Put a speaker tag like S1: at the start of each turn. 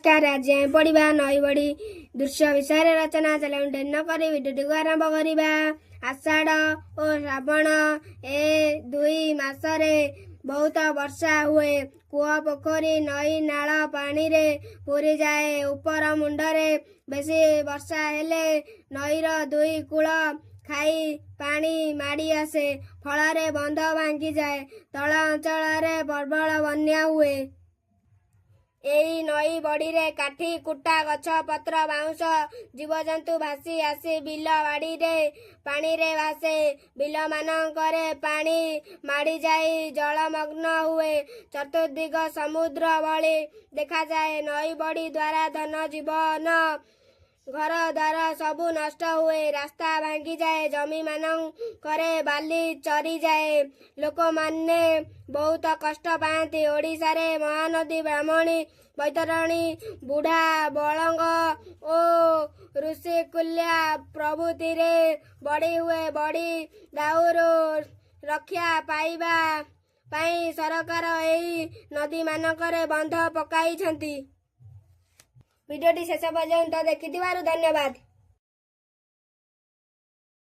S1: नमस्कार। आज आम पढ़ा नई बड़ी दृश्य विषय रचना चलो डेन कर भिडियो को आरंभ करवा। आषाढ़ और श्रावण ए दुई मासरे बहुत वर्षा हुए। कूह पोखरी नई नाल पानी रे पूरी जाए। ऊपर मुंडरे बेसी वर्षा हेले नईर दुई कूल खाई पानी माड़ी आसे। फल बंध भांगी जाए। तल अंचल प्रबल बन्या हुए। एई नई बड़ी रे काठी कुटा गछ पत्र बाउंश जीवजंतु भासी आसी बिल बाड़ी रे पानी रे भासे। बिल मानकरे पानी माड़ी जाई जलमग्न हुए। चतुर्दिग समुद्र भली देखा जाए। नई बड़ी द्वारा धन जीवन घर द्वार सबू नष्ट हुए। रास्ता भांगी जाए। जमी मानकरे बाली चरी जाए। लोक माने बहुत कष्ट पाती। ओडिशा रे महानदी ब्राह्मणी बैतरणी बुढ़ा बलंग ओ ऋषिकुल्या प्रभृति रे बड़ी हुए। बड़ी दाउरू रक्षा पाइबा पाई सरकार एही नदी मानकरे बंध पकाइछंती। भिडियोटी शेष पर्यंत देखिथिबारु धन्यवाद।